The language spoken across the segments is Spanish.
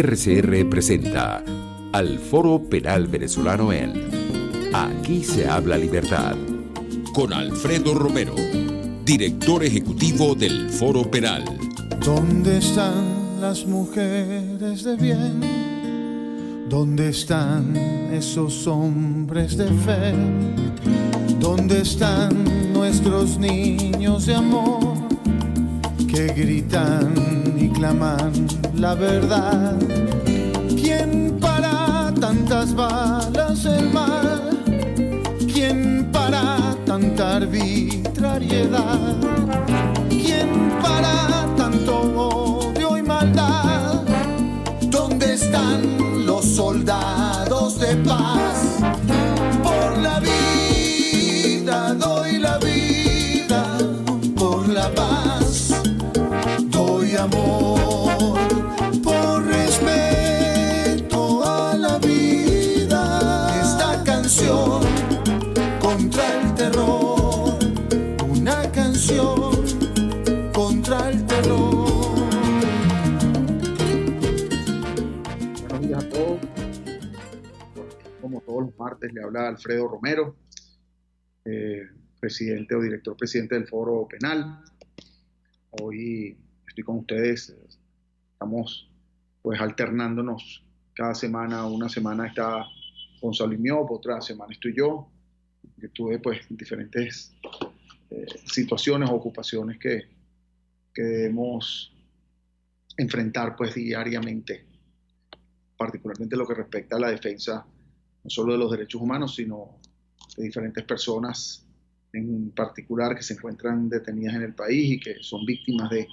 RCR presenta al Foro Penal Venezolano en Aquí se habla libertad, con Alfredo Romero, director ejecutivo del Foro Penal. ¿Dónde están las mujeres de bien? ¿Dónde están esos hombres de fe? ¿Dónde están nuestros niños de amor que gritan y claman la verdad? ¿Quién para tantas balas del mal? ¿Quién para tanta arbitrariedad? ¿Quién para tanto odio y maldad? ¿Dónde están los soldados de paz? Por la vida doy la vida, por la paz doy amor, por respeto a la vida. Esta canción contra el terror, una canción contra el terror. Buenos días a todos. Como todos los martes, le habla Alfredo Romero, presidente o director presidente del Foro Penal. Hoy estoy con ustedes, estamos pues alternándonos cada semana. Una semana está Gonzalo Imiop, otra semana estoy yo. Yo tuve pues diferentes situaciones o ocupaciones que debemos enfrentar pues diariamente, particularmente lo que respecta a la defensa no solo de los derechos humanos, sino de diferentes personas en particular que se encuentran detenidas en el país y que son víctimas de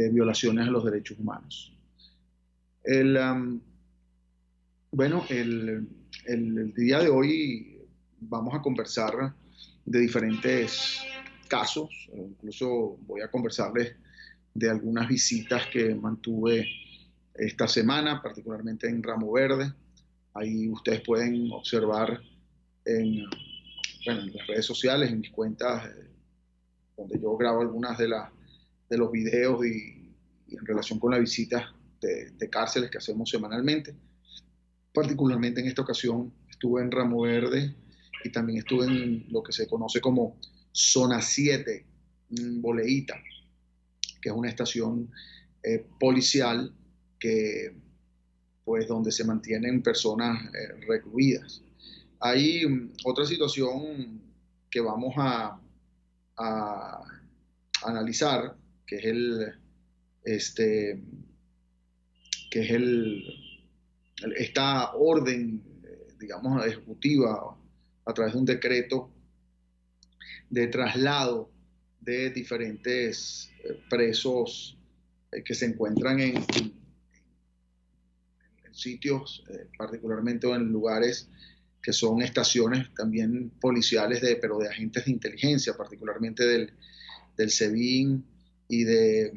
violaciones a los derechos humanos. El día de hoy vamos a conversar de diferentes casos, incluso voy a conversarles de algunas visitas que mantuve esta semana, particularmente en Ramo Verde. Ahí ustedes pueden observar en las redes sociales, en mis cuentas, donde yo grabo algunas de los videos y en relación con la visita de cárceles que hacemos semanalmente. Particularmente en esta ocasión estuve en Ramo Verde y también estuve en lo que se conoce como Zona 7, Boleíta, que es una estación policial pues donde se mantienen personas recluidas. Hay otra situación que vamos a analizar, que es esta orden, digamos, ejecutiva a través de un decreto de traslado de diferentes presos que se encuentran en sitios, particularmente en lugares que son estaciones también policiales, pero de agentes de inteligencia, particularmente del SEBIN y de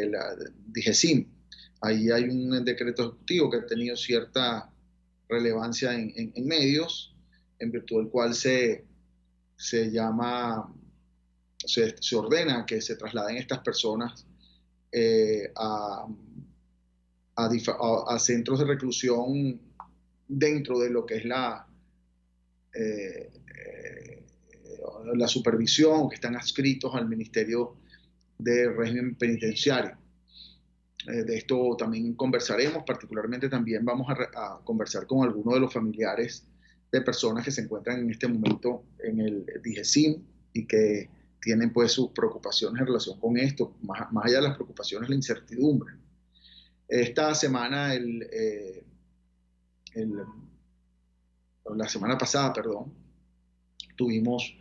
la DIGESIM. Ahí hay un decreto ejecutivo que ha tenido cierta relevancia en medios, en virtud del cual se ordena que se trasladen estas personas a centros de reclusión dentro de lo que es la supervisión, que están adscritos al Ministerio de Régimen Penitenciario. De esto también conversaremos. Particularmente también vamos a conversar con algunos de los familiares de personas que se encuentran en este momento en el DIGESIM y que tienen pues sus preocupaciones en relación con esto, más allá de las preocupaciones, la incertidumbre. Esta semana, la semana pasada, tuvimos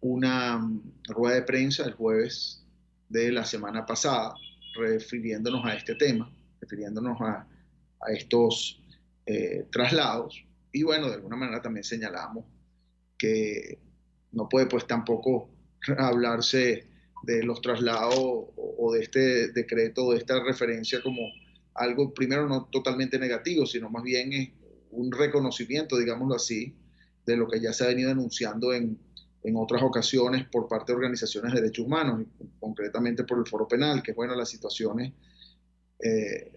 una rueda de prensa el jueves de la semana pasada, refiriéndonos a este tema, refiriéndonos a estos traslados. Y bueno, de alguna manera también señalamos que no puede pues tampoco hablarse de los traslados o de este decreto, de esta referencia como algo, primero, no totalmente negativo, sino más bien es un reconocimiento, digámoslo así, de lo que ya se ha venido denunciando en otras ocasiones por parte de organizaciones de derechos humanos, y concretamente por el Foro Penal, que es bueno, las situaciones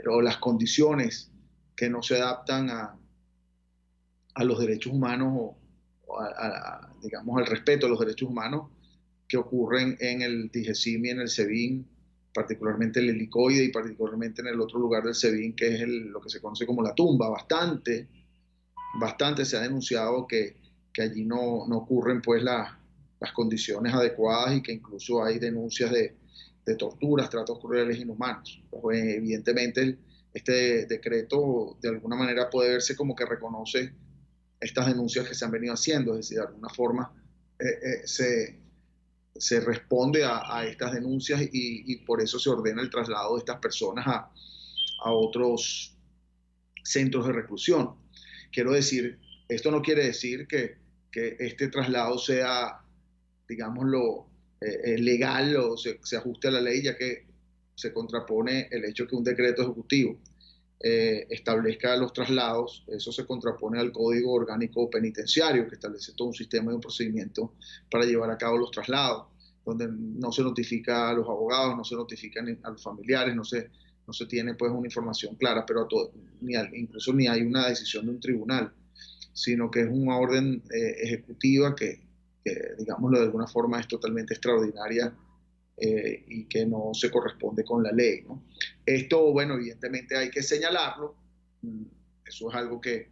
o las condiciones que no se adaptan a los derechos humanos digamos, al respeto a los derechos humanos que ocurren en el DGCIM y en el SEBIN, particularmente el helicoide y particularmente en el otro lugar del SEBIN, que es lo que se conoce como la tumba. Bastante se ha denunciado que allí no ocurren pues las condiciones adecuadas y que incluso hay denuncias de torturas, tratos crueles, inhumanos. Pues, evidentemente este decreto de alguna manera puede verse como que reconoce estas denuncias que se han venido haciendo, es decir, de alguna forma se responde a estas denuncias y por eso se ordena el traslado de estas personas a otros centros de reclusión. Quiero decir, esto no quiere decir que este traslado sea, digámoslo, legal o se ajuste a la ley, ya que se contrapone el hecho que un decreto ejecutivo establezca los traslados. Eso se contrapone al Código Orgánico Penitenciario, que establece todo un sistema y un procedimiento para llevar a cabo los traslados, donde no se notifica a los abogados, no se notifica a los familiares, no se tiene pues una información clara, pero incluso ni hay una decisión de un tribunal, sino que es una orden ejecutiva que, digámoslo de alguna forma, es totalmente extraordinaria y que no se corresponde con la ley, ¿no? Esto, bueno, evidentemente hay que señalarlo. Eso es algo que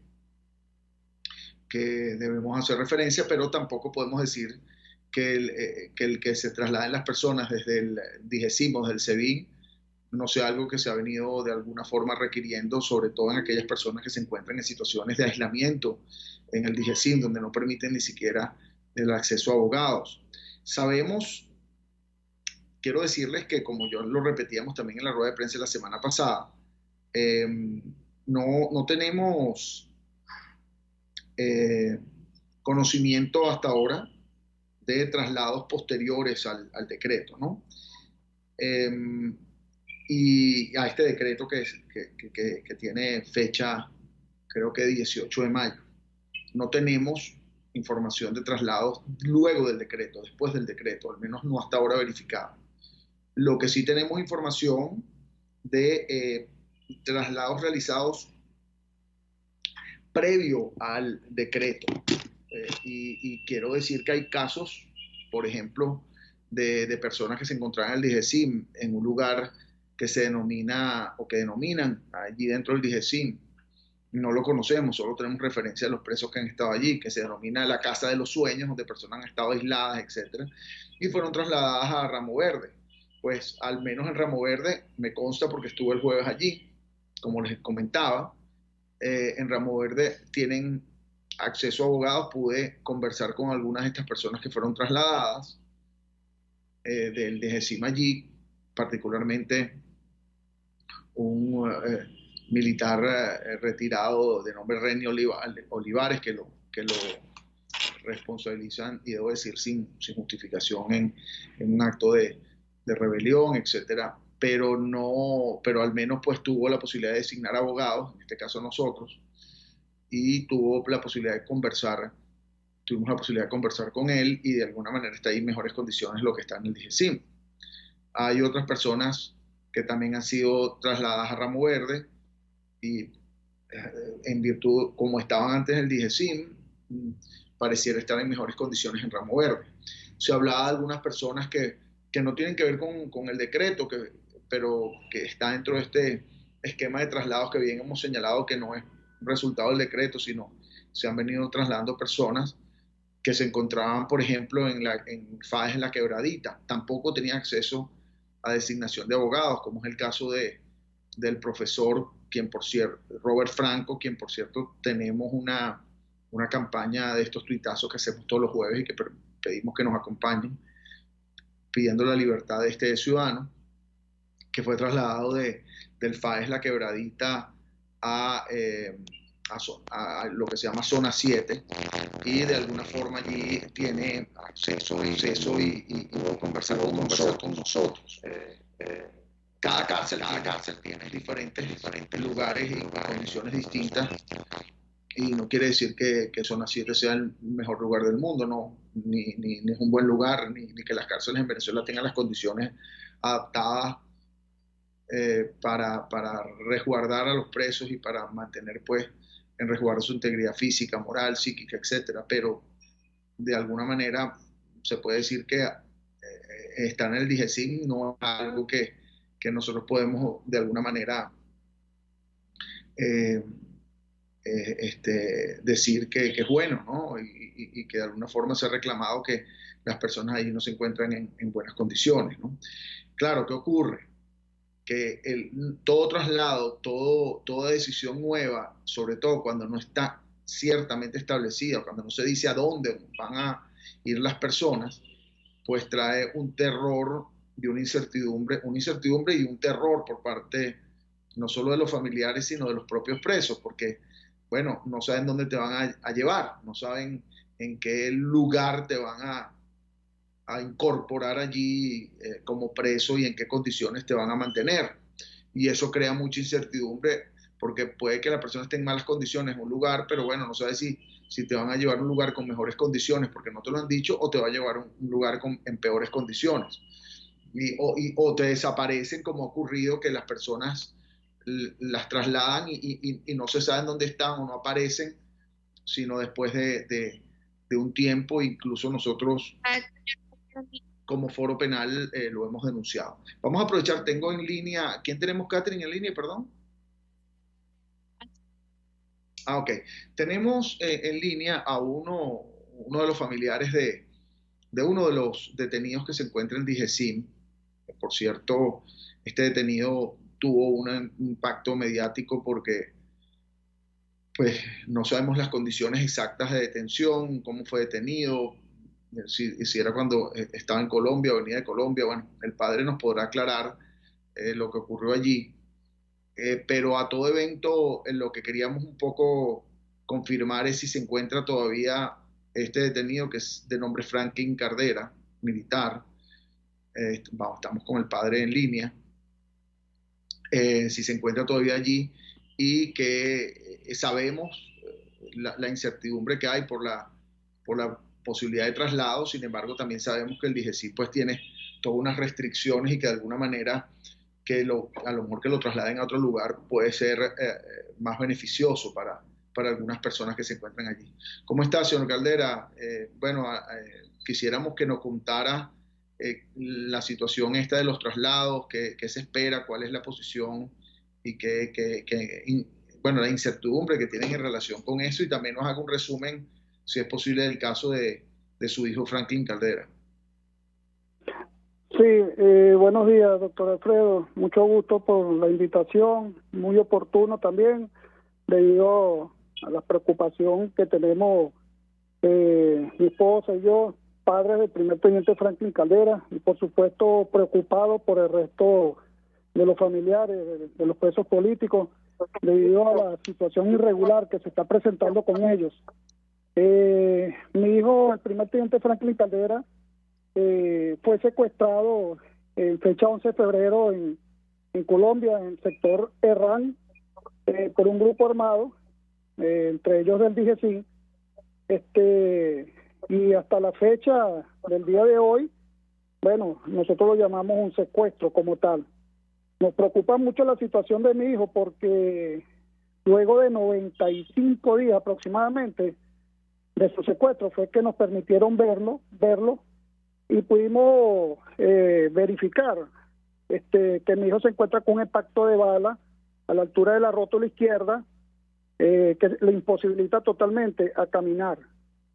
debemos hacer referencia, pero tampoco podemos decir que el que se trasladen las personas desde el DGCIM o desde el SEBIN no sea algo que se ha venido de alguna forma requiriendo, sobre todo en aquellas personas que se encuentran en situaciones de aislamiento en el DGCIM, donde no permiten ni siquiera el acceso a abogados. Sabemos, quiero decirles que, como yo lo repetíamos también en la rueda de prensa la semana pasada, no tenemos conocimiento hasta ahora de traslados posteriores al decreto, ¿no? Y a este decreto que tiene fecha, creo que 18 de mayo. No tenemos información de traslados luego del decreto, después del decreto, al menos no hasta ahora verificado. Lo que sí tenemos información de traslados realizados previo al decreto. Y quiero decir que hay casos, por ejemplo, de personas que se encontraban en el DGCIM en un lugar que se denomina o que denominan allí dentro del DGCIM. No lo conocemos, solo tenemos referencia a los presos que han estado allí, que se denomina la Casa de los Sueños, donde personas han estado aisladas, etc. Y fueron trasladadas a Ramo Verde. Pues al menos en Ramo Verde, me consta porque estuve el jueves allí, como les comentaba, en Ramo Verde tienen acceso a abogados. Pude conversar con algunas de estas personas que fueron trasladadas del DGCIM allí, particularmente un militar retirado de nombre Renny Olivares, que lo responsabilizan, y debo decir sin justificación, en un acto de rebelión, etcétera, pero al menos pues tuvo la posibilidad de designar abogados, en este caso nosotros, y tuvimos la posibilidad de conversar con él, y de alguna manera está ahí en mejores condiciones lo que está en el DGCIM. Hay otras personas que también han sido trasladadas a Ramo Verde y en virtud, como estaban antes en el DGCIM, pareciera estar en mejores condiciones en Ramo Verde. Se hablaba de algunas personas que no tienen que ver con el decreto, pero que está dentro de este esquema de traslados que bien hemos señalado que no es resultado del decreto, sino se han venido trasladando personas que se encontraban, por ejemplo, en FAES en La Quebradita. Tampoco tenían acceso a designación de abogados, como es el caso del profesor, Robert Franco, quien por cierto tenemos una campaña de estos tuitazos que hacemos todos los jueves y que pedimos que nos acompañen, pidiendo la libertad de este ciudadano, que fue trasladado del FAES La Quebradita a lo que se llama Zona 7, y de alguna forma allí tiene acceso y puedo conversar con nosotros. Cada cárcel tiene diferentes lugares y condiciones distintas, y no quiere decir que Zona 7 sea el mejor lugar del mundo, no, ni es un buen lugar, ni que las cárceles en Venezuela tengan las condiciones adaptadas para resguardar a los presos y para mantener pues en resguardo su integridad física, moral, psíquica, etcétera. Pero de alguna manera se puede decir que estar en el DGCIN no es algo que nosotros podemos de alguna manera eh, decir que es bueno, ¿no? Y que de alguna forma se ha reclamado que las personas ahí no se encuentran en buenas condiciones, ¿no? Claro, ¿qué ocurre? Que todo traslado, toda decisión nueva, sobre todo cuando no está ciertamente establecida, cuando no se dice a dónde van a ir las personas, pues trae un terror y una incertidumbre y un terror por parte no solo de los familiares, sino de los propios presos, porque, bueno, no saben dónde te van a llevar, no saben en qué lugar te van a incorporar allí como preso y en qué condiciones te van a mantener. Y eso crea mucha incertidumbre porque puede que la persona esté en malas condiciones en un lugar, pero bueno, no sabes si te van a llevar a un lugar con mejores condiciones porque no te lo han dicho, o te va a llevar a un lugar en peores condiciones. O te desaparecen, como ha ocurrido, que las personas las trasladan y no se saben dónde están o no aparecen, sino después de un tiempo. Incluso nosotros como foro penal lo hemos denunciado. Vamos a aprovechar, tengo en línea, ¿quién tenemos, Catherine, en línea, perdón? Ok. Tenemos en línea a uno de los familiares de uno de los detenidos que se encuentra en DGCIM. Por cierto, este detenido tuvo un impacto mediático porque pues no sabemos las condiciones exactas de detención, cómo fue detenido, si era cuando estaba en Colombia o venía de Colombia. Bueno, el padre nos podrá aclarar lo que ocurrió allí. Pero a todo evento, lo que queríamos un poco confirmar es si se encuentra todavía este detenido, que es de nombre Franklin Cardera, militar. Estamos con el padre en línea. Si se encuentra todavía allí y que sabemos la incertidumbre que hay por la posibilidad de traslado. Sin embargo, también sabemos que el DGCIT pues tiene todas unas restricciones y que de alguna manera a lo mejor que lo trasladen a otro lugar puede ser más beneficioso para algunas personas que se encuentran allí. ¿Cómo está, señor Caldera? Quisiéramos que nos contara la situación esta de los traslados, qué se espera, cuál es la posición y bueno, la incertidumbre que tienen en relación con eso, y también nos haga un resumen, si es posible, del caso de su hijo Franklin Caldera. Sí, buenos días, doctor Alfredo. Mucho gusto por la invitación, muy oportuno también, debido a la preocupación que tenemos mi esposa y yo, padres del primer teniente Franklin Caldera, y por supuesto preocupados por el resto de los familiares, de los presos políticos, debido a la situación irregular que se está presentando con ellos. Mi hijo, el primer teniente Franklin Caldera, fue secuestrado en fecha 11 de febrero en Colombia, en el sector Herrán, por un grupo armado, entre ellos del DGCIN, y hasta la fecha del día de hoy, bueno, nosotros lo llamamos un secuestro como tal. Nos preocupa mucho la situación de mi hijo porque luego de 95 días aproximadamente de su secuestro fue que nos permitieron verlo, y pudimos verificar que mi hijo se encuentra con un impacto de bala a la altura de la rótula izquierda, que le imposibilita totalmente a caminar.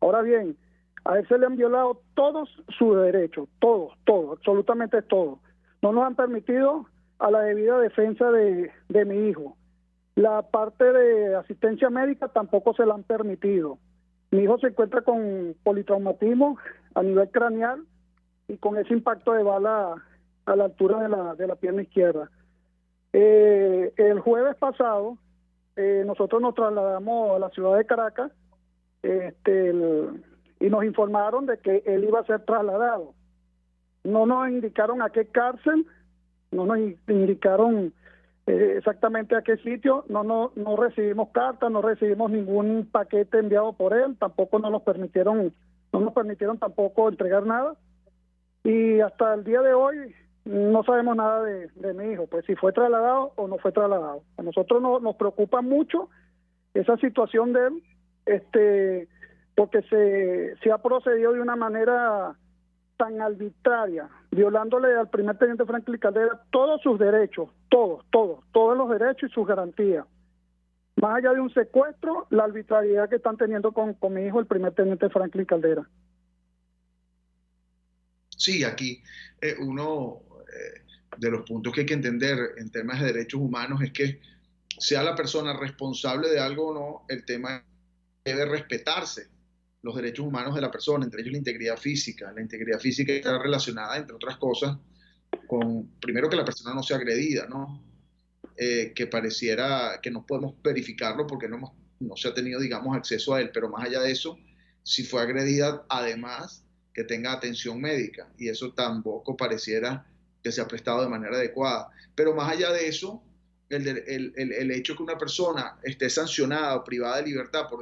Ahora bien, a él se le han violado todos sus derechos, todos, absolutamente todos. No nos han permitido a la debida defensa de mi hijo. La parte de asistencia médica tampoco se la han permitido. Mi hijo se encuentra con politraumatismo a nivel craneal y con ese impacto de bala a la altura de la pierna izquierda. El jueves pasado nosotros nos trasladamos a la ciudad de Caracas y nos informaron de que él iba a ser trasladado. No nos indicaron a qué cárcel, no nos indicaron exactamente a qué sitio, no recibimos cartas, no recibimos ningún paquete enviado por él, tampoco no nos permitieron tampoco entregar nada. Y hasta el día de hoy no sabemos nada de mi hijo, pues si fue trasladado o no fue trasladado. A nosotros nos preocupa mucho esa situación de él, porque se ha procedido de una manera tan arbitraria, violándole al primer teniente Franklin Caldera todos sus derechos, todos los derechos y sus garantías. Más allá de un secuestro, la arbitrariedad que están teniendo con mi hijo, el primer teniente Franklin Caldera. Sí, aquí uno de los puntos que hay que entender en temas de derechos humanos es que sea la persona responsable de algo o no, el tema debe respetarse los derechos humanos de la persona, entre ellos la integridad física. La integridad física está relacionada, entre otras cosas, con, primero, que la persona no sea agredida, ¿no? Que pareciera que no podemos verificarlo porque no se ha tenido, digamos, acceso a él, pero más allá de eso, si fue agredida, además, que tenga atención médica, y eso tampoco pareciera que se ha prestado de manera adecuada. Pero más allá de eso, el hecho que una persona esté sancionada o privada de libertad por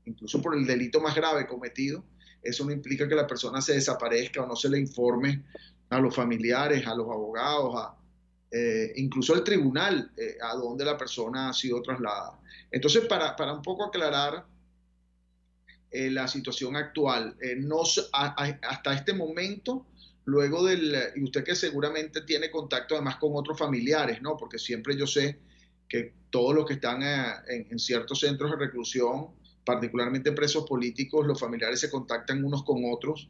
incluso por el delito más grave cometido, eso no implica que la persona se desaparezca o no se le informe a los familiares, a los abogados, incluso al tribunal, a donde la persona ha sido trasladada. Entonces, para un poco aclarar la situación actual, hasta este momento, luego y usted que seguramente tiene contacto además con otros familiares, ¿no? Porque siempre yo sé que todos los que están en ciertos centros de reclusión, particularmente presos políticos, los familiares se contactan unos con otros,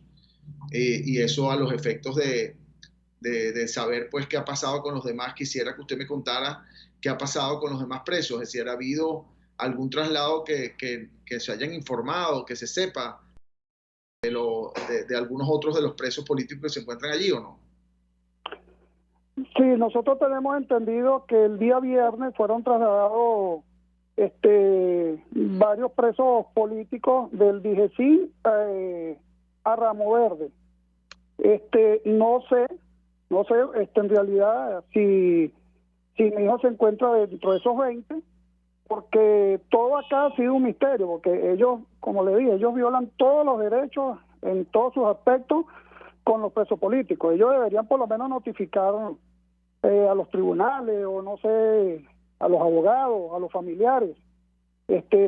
y eso a los efectos de saber pues qué ha pasado con los demás. Quisiera que usted me contara qué ha pasado con los demás presos, es decir, ¿ha habido algún traslado que se hayan informado, que se sepa de algunos otros de los presos políticos que se encuentran allí o no? Sí, nosotros tenemos entendido que el día viernes fueron trasladados varios presos políticos del DGCIN a Ramo Verde. No sé, en realidad si mi hijo se encuentra dentro de esos 20, porque todo acá ha sido un misterio, porque ellos, como le dije, ellos violan todos los derechos en todos sus aspectos con los presos políticos. Ellos deberían por lo menos notificar a los tribunales o no sé, a los abogados, a los familiares,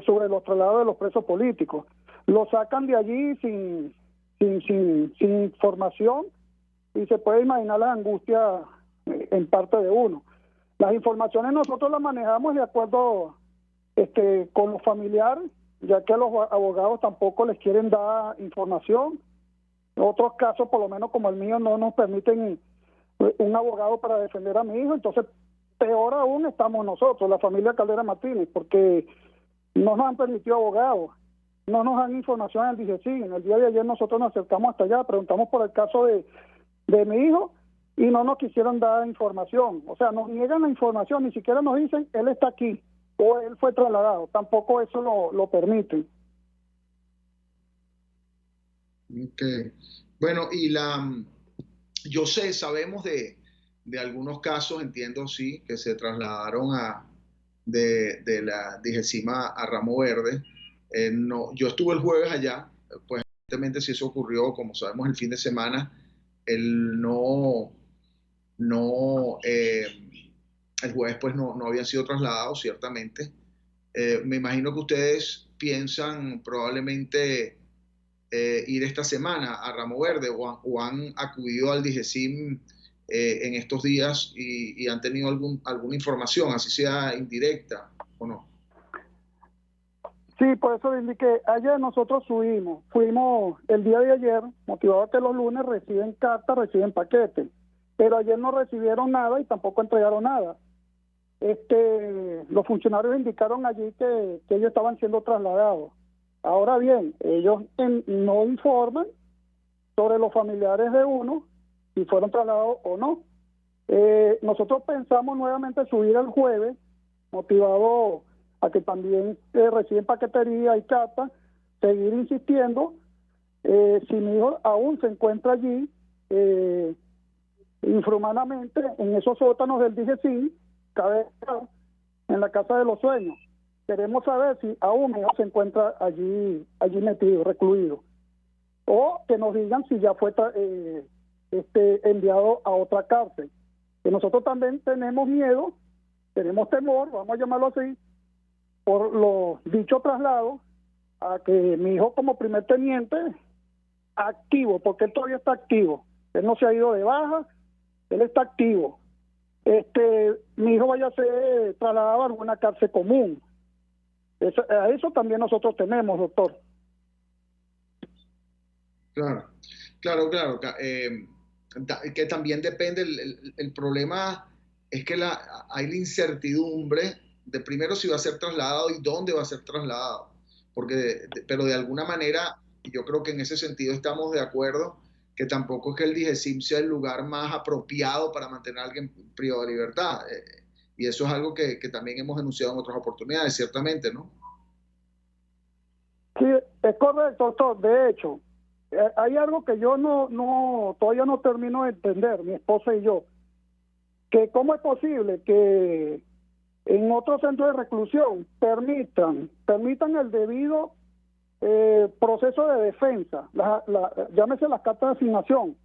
sobre los traslados de los presos políticos. Los sacan de allí sin información, y se puede imaginar la angustia en parte de uno. Las informaciones nosotros las manejamos de acuerdo con los familiares, ya que a los abogados tampoco les quieren dar información. En otros casos, por lo menos como el mío, no nos permiten un abogado para defender a mi hijo. Entonces, peor aún estamos nosotros, la familia Caldera Martínez, porque no nos han permitido abogados, no nos dan información en el DGCIN. En el día de ayer nosotros nos acercamos hasta allá, preguntamos por el caso de mi hijo y no nos quisieron dar información. O sea, nos niegan la información, ni siquiera nos dicen él está aquí o él fue trasladado. Tampoco eso lo permiten. Okay. Bueno, yo sabemos de algunos casos, entiendo, sí, que se trasladaron de la DGCIMA a Ramo Verde. No, yo estuve el jueves allá, pues evidentemente si eso ocurrió, como sabemos, el fin de semana, el jueves pues no habían sido trasladados, ciertamente. Me imagino que ustedes piensan probablemente ir esta semana a Ramo Verde o han acudido al DGCIM en estos días y han tenido alguna información, así sea indirecta o no. Sí, por eso le indiqué, ayer nosotros fuimos el día de ayer, motivado a que los lunes reciben cartas, reciben paquetes, pero ayer no recibieron nada y tampoco entregaron nada. Los funcionarios indicaron allí que ellos estaban siendo trasladados. Ahora bien, ellos no informan sobre los familiares de uno, si fueron trasladados o no. Nosotros pensamos nuevamente subir el jueves, motivado a que también reciben paquetería y cartas, seguir insistiendo. Si mi hijo aún se encuentra allí, infrahumanamente, en esos sótanos del DGCIN, en la Casa de los Sueños. Queremos saber si aún mi hijo se encuentra allí metido, recluido. O que nos digan si ya fue enviado a otra cárcel. Y nosotros también tenemos miedo, tenemos temor, vamos a llamarlo así, por los dichos traslados, a que mi hijo como primer teniente activo, porque él todavía está activo, él no se ha ido de baja, él está activo. Mi hijo vaya a ser trasladado a alguna cárcel común. A eso también nosotros tenemos, doctor. Claro, claro, claro. Que también depende, el problema es que hay la incertidumbre de primero si va a ser trasladado y dónde va a ser trasladado. Pero de alguna manera, yo creo que en ese sentido estamos de acuerdo, que tampoco es que el DIGESIM sea el lugar más apropiado para mantener a alguien privado de libertad. Y eso es algo que también hemos denunciado en otras oportunidades, ciertamente, ¿no? Sí, es correcto, doctor. De hecho, hay algo que yo todavía no termino de entender, mi esposa y yo, que cómo es posible que en otros centros de reclusión permitan el debido proceso de defensa, llámese las cartas de asignación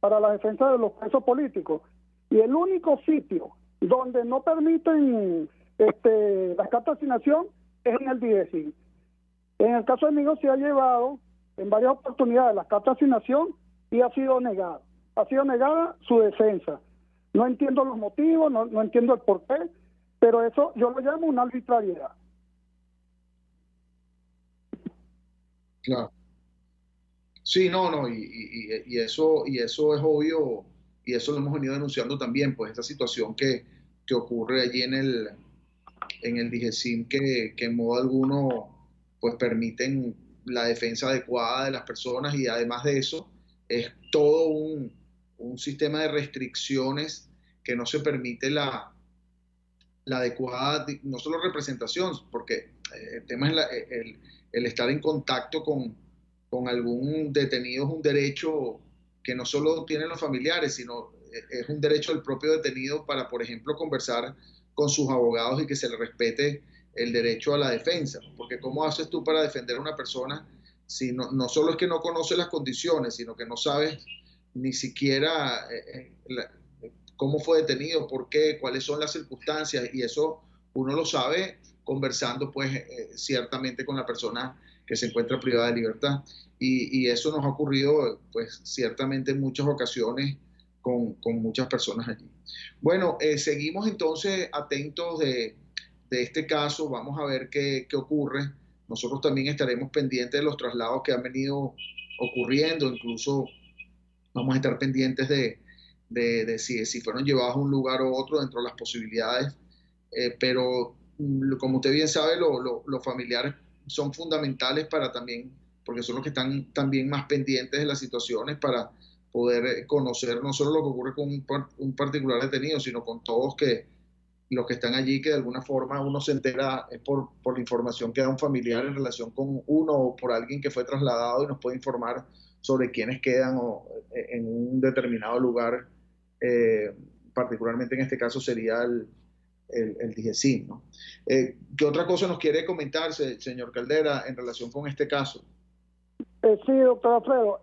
para la defensa de los presos políticos, y el único sitio donde no permiten las cartas de asignación es en el DIGESIM. En el caso de mi hijo se ha llevado en varias oportunidades las cartas de asignación y ha sido negada su defensa. No entiendo los motivos, no entiendo el porqué, pero eso yo lo llamo una arbitrariedad. Claro. Sí, no, y eso es obvio, y eso lo hemos venido denunciando también, pues esta situación que ocurre allí en el DIGESIM, que en modo alguno pues permiten la defensa adecuada de las personas, y además de eso es todo un sistema de restricciones que no se permite la adecuada, no solo representación, porque el tema es el estar en contacto con algún detenido, es un derecho que no solo tienen los familiares, sino es un derecho del propio detenido para, por ejemplo, conversar con sus abogados y que se le respete el derecho a la defensa. Porque ¿cómo haces tú para defender a una persona si no solo es que no conoce las condiciones, sino que no sabes ni siquiera cómo fue detenido, por qué, cuáles son las circunstancias? Y eso uno lo sabe conversando pues ciertamente con la persona que se encuentra privada de libertad. Y eso nos ha ocurrido pues ciertamente en muchas ocasiones con muchas personas allí. Bueno, seguimos entonces atentos de este caso, vamos a ver qué ocurre. Nosotros también estaremos pendientes de los traslados que han venido ocurriendo, incluso vamos a estar pendientes de si fueron llevados a un lugar u otro dentro de las posibilidades, pero como usted bien sabe, los familiares son fundamentales para también, porque son los que están también más pendientes de las situaciones para poder conocer no solo lo que ocurre con un particular detenido, sino con todos los que están allí, que de alguna forma uno se entera por la información que da un familiar en relación con uno o por alguien que fue trasladado y nos puede informar sobre quiénes quedan en un determinado lugar, particularmente en este caso sería el DIGESIM, ¿no? ¿Qué otra cosa nos quiere comentar, señor Caldera, en relación con este caso? Sí, doctor Alfredo,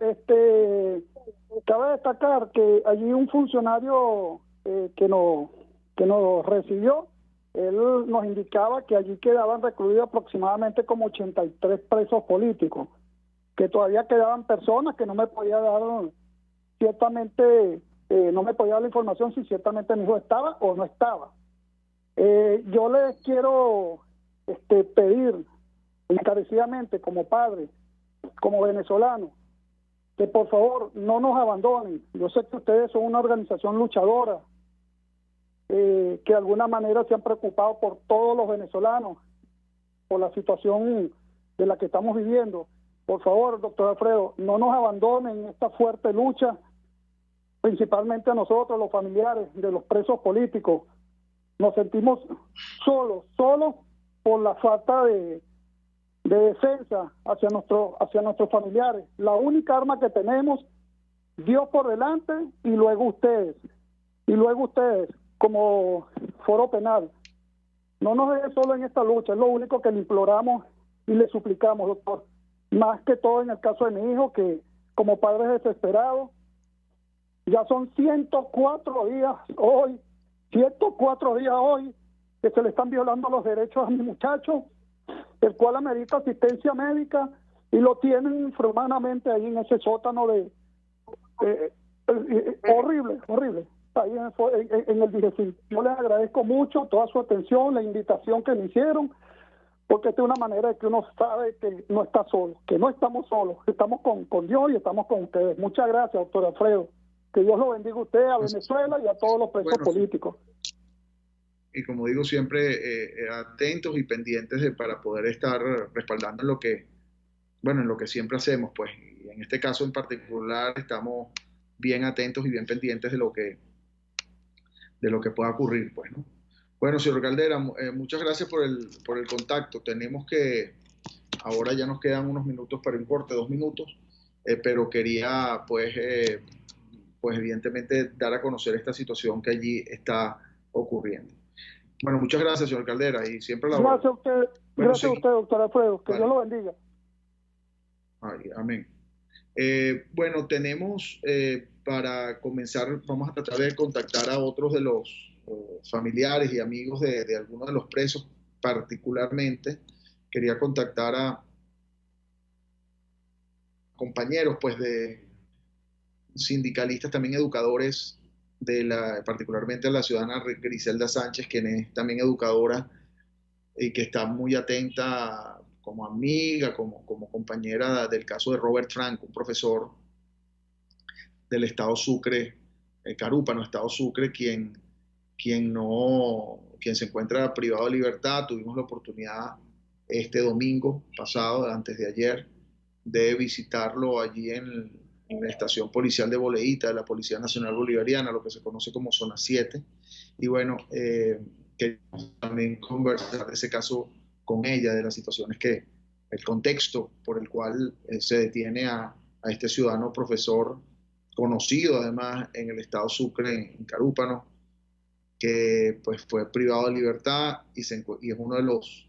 cabe destacar que allí un funcionario que nos recibió, él nos indicaba que allí quedaban recluidos aproximadamente como 83 presos políticos, que todavía quedaban personas que no me podía dar ciertamente, no me podía dar la información si ciertamente mi hijo estaba o no estaba. Yo les quiero pedir encarecidamente como padre, como venezolano, que por favor no nos abandonen. Yo sé que ustedes son una organización luchadora, que de alguna manera se han preocupado por todos los venezolanos, por la situación de la que estamos viviendo. Por favor, doctor Alfredo, no nos abandonen en esta fuerte lucha, principalmente a nosotros, los familiares de los presos políticos. Nos sentimos solos por la falta de defensa hacia nuestros familiares. La única arma que tenemos, Dios por delante, y luego ustedes como foro penal. No nos deje solo en esta lucha, es lo único que le imploramos y le suplicamos, doctor. Más que todo en el caso de mi hijo, que como padre desesperado, Ya son 104 días hoy que se le están violando los derechos a mi muchacho, el cual amerita asistencia médica, y lo tienen infrahumanamente ahí en ese sótano horrible, ahí en el Digecil. Yo les agradezco mucho toda su atención, la invitación que me hicieron, porque esta es una manera de que uno sabe que no está solo, que no estamos solos, estamos con Dios y estamos con ustedes. Muchas gracias, doctor Alfredo. Que Dios lo bendiga a usted, a Venezuela y a todos los presos políticos. Y como digo siempre, atentos y pendientes para poder estar respaldando en lo que siempre hacemos, pues. Y en este caso en particular estamos bien atentos y bien pendientes de lo que pueda ocurrir, pues, ¿no? Bueno, señor Caldera, muchas gracias por el contacto. Tenemos que, ahora ya nos quedan unos minutos para un corte, 2 minutos, pero quería, pues evidentemente dar a conocer esta situación que allí está ocurriendo. Bueno, muchas gracias, señor Caldera, y siempre la Gracias a usted, gracias a usted, doctor Alfredo, que Dios lo bendiga. Ay, amén. Bueno, tenemos, para comenzar, vamos a tratar de contactar a otros de los familiares y amigos de algunos de los presos. Particularmente, quería contactar a compañeros, pues, de sindicalistas, también educadores, particularmente la ciudadana Griselda Sánchez, quien es también educadora y que está muy atenta como amiga, como compañera del caso de Robert Frank, un profesor del estado Sucre, Carúpano, estado Sucre, quien se encuentra privado de libertad. Tuvimos la oportunidad este domingo pasado, antes de ayer, de visitarlo allí en la estación policial de Boleíta, de la Policía Nacional Bolivariana, lo que se conoce como Zona 7. Y bueno, queremos también conversar de ese caso con ella, de las situaciones el contexto por el cual se detiene a este ciudadano profesor, conocido además en el estado Sucre, en Carúpano, que pues fue privado de libertad y es uno de los,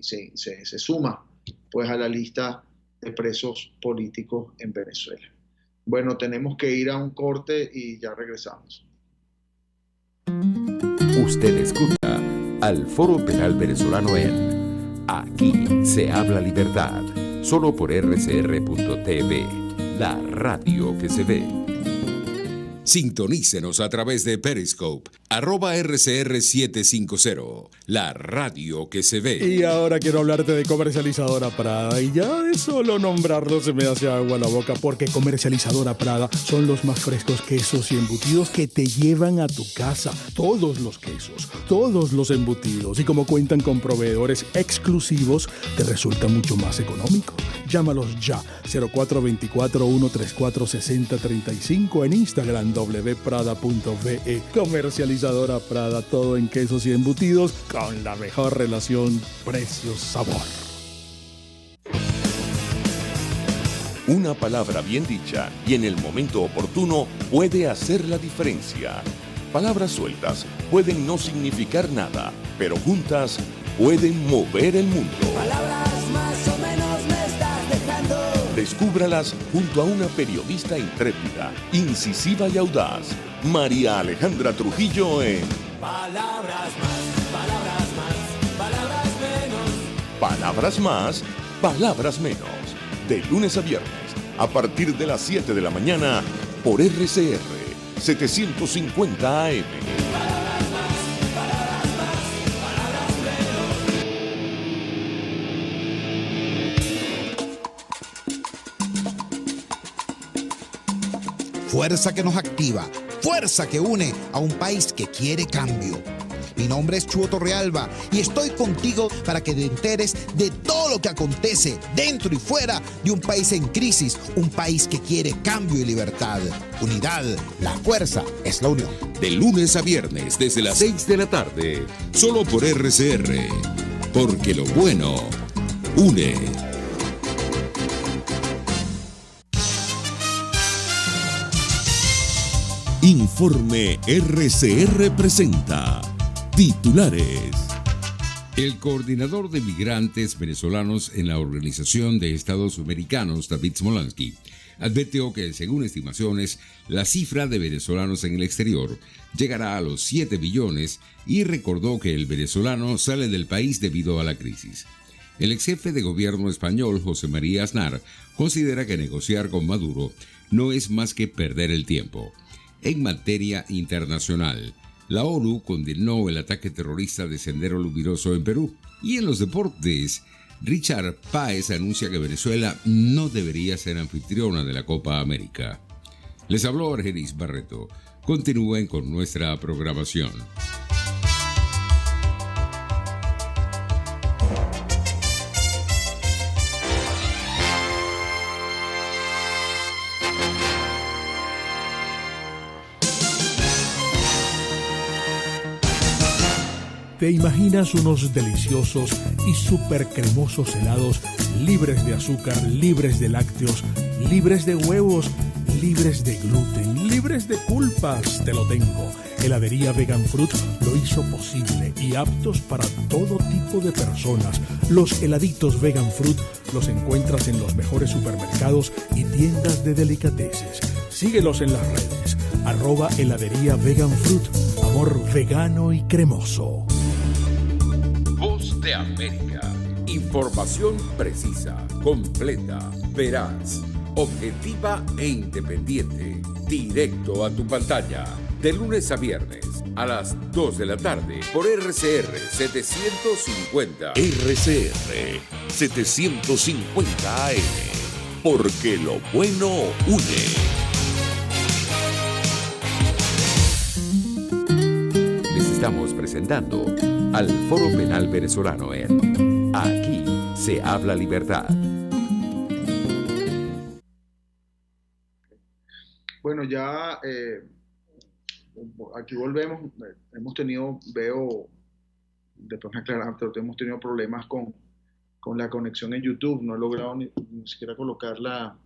se suma pues a la lista de presos políticos en Venezuela. Bueno, tenemos que ir a un corte y ya regresamos. Usted escucha al Foro Penal Venezolano en Aquí se habla libertad, solo por rcr.tv, la radio que se ve. Sintonícenos a través de Periscope, @RCR750, la radio que se ve. Y ahora quiero hablarte de Comercializadora Prada, y ya de solo nombrarlo se me hace agua la boca, porque Comercializadora Prada son los más frescos quesos y embutidos que te llevan a tu casa. Todos los quesos, todos los embutidos, y como cuentan con proveedores exclusivos, te resulta mucho más económico. Llámalos ya, 0424-134-6035, en Instagram wprada.ve. Comercializadora Prada, todo en quesos y embutidos con la mejor relación precio-sabor. Una palabra bien dicha y en el momento oportuno puede hacer la diferencia. Palabras sueltas pueden no significar nada, pero juntas pueden mover el mundo. Palabras más o menos me estás dejando. Descúbralas junto a una periodista intrépida, incisiva y audaz, María Alejandra Trujillo en Palabras más, palabras más, palabras menos. Palabras más, palabras menos. De lunes a viernes, a partir de las 7 de la mañana, por RCR 750 AM. Palabras más, palabras más, palabras menos. Fuerza que nos activa, fuerza que une a un país que quiere cambio. Mi nombre es Chuo Torrealba y estoy contigo para que te enteres de todo lo que acontece dentro y fuera de un país en crisis, un país que quiere cambio y libertad. Unidad, la fuerza es la unión. De lunes a viernes desde las 6 de la tarde, solo por RCR, porque lo bueno une. Informe RCR presenta titulares. El coordinador de migrantes venezolanos en la Organización de Estados Americanos, David Smolansky, Advirtió que, según estimaciones, la cifra de venezolanos en el exterior llegará a los 7 millones y recordó que el venezolano sale del país debido a la crisis. El ex jefe de gobierno español, José María Aznar, considera que negociar con Maduro no es más que perder el tiempo. En materia internacional, la ONU condenó el ataque terrorista de Sendero Luminoso en Perú. Y en los deportes, Richard Páez anuncia que Venezuela no debería ser anfitriona de la Copa América. Les habló Argenis Barreto. Continúen con nuestra programación. ¿Te imaginas unos deliciosos y súper cremosos helados libres de azúcar, libres de lácteos, libres de huevos, libres de gluten, libres de culpas? Te lo tengo. Heladería Vegan Fruit lo hizo posible y aptos para todo tipo de personas. Los heladitos Vegan Fruit los encuentras en los mejores supermercados y tiendas de delicateces. Síguelos en las redes. @heladería Vegan Fruit. Amor vegano y cremoso. Voz de América. Información precisa, completa, veraz, objetiva e independiente. Directo a tu pantalla. De lunes a viernes a las 2 de la tarde por RCR 750. RCR 750 AM. Porque lo bueno une. Estamos presentando al Foro Penal Venezolano en Aquí se habla libertad. Bueno, ya aquí volvemos. Hemos tenido, después me aclaran, pero hemos tenido problemas con la conexión en YouTube. No he logrado ni siquiera colocarla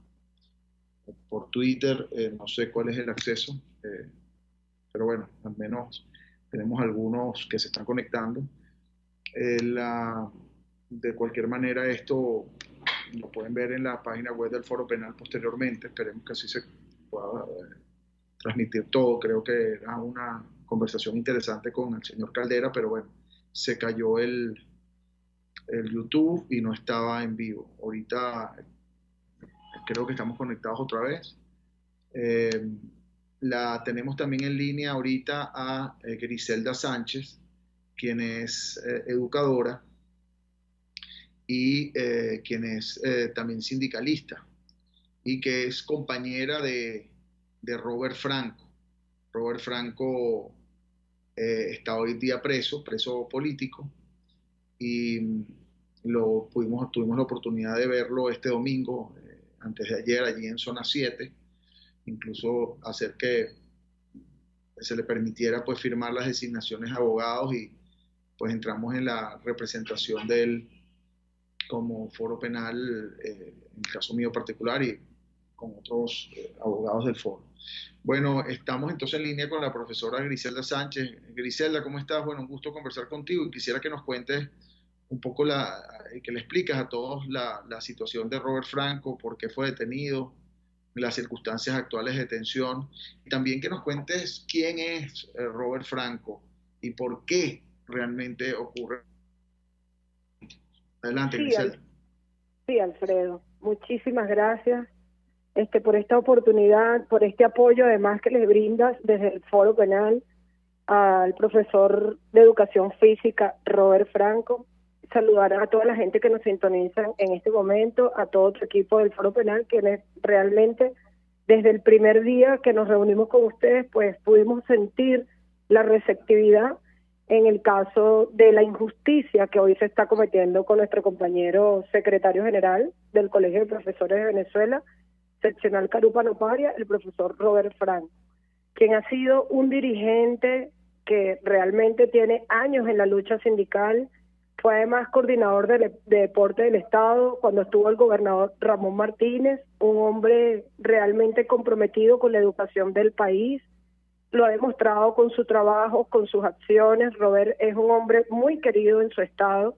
por Twitter. No sé cuál es el acceso, pero bueno, al menos tenemos algunos que se están conectando. De cualquier manera, esto lo pueden ver en la página web del Foro Penal posteriormente. Esperemos que así se pueda transmitir todo. Creo que era una conversación interesante con el señor Caldera, pero bueno, se cayó el YouTube y no estaba en vivo. Ahorita creo que estamos conectados otra vez. La tenemos también en línea ahorita a Griselda Sánchez, quien es educadora y quien es también sindicalista y que es compañera de Robert Franco. Robert Franco está hoy día preso político, y tuvimos la oportunidad de verlo este domingo, antes de ayer, allí en Zona 7, incluso hacer que se le permitiera pues firmar las designaciones de abogados, y pues entramos en la representación de él como foro penal, en el caso mío particular y con otros abogados del foro. Bueno, estamos entonces en línea con la profesora Griselda Sánchez. Griselda, ¿cómo estás? Bueno, un gusto conversar contigo, y quisiera que nos cuentes un poco, que le expliques a todos la situación de Robert Franco, por qué fue detenido, las circunstancias actuales de detención, y también que nos cuentes quién es Robert Franco y por qué realmente ocurre. Adelante, Griselda. Sí, Alfredo, muchísimas gracias por esta oportunidad, por este apoyo además que les brindas desde el Foro Penal al profesor de Educación Física Robert Franco. Saludar a toda la gente que nos sintoniza en este momento, a todo tu equipo del Foro Penal, quienes realmente desde el primer día que nos reunimos con ustedes, pues pudimos sentir la receptividad en el caso de la injusticia que hoy se está cometiendo con nuestro compañero secretario general del Colegio de Profesores de Venezuela, seccional Carúpano Paria, el profesor Robert Franco, quien ha sido un dirigente que realmente tiene años en la lucha sindical. Fue además coordinador de deporte del Estado cuando estuvo el gobernador Ramón Martínez, un hombre realmente comprometido con la educación del país. Lo ha demostrado con su trabajo, con sus acciones. Robert es un hombre muy querido en su estado,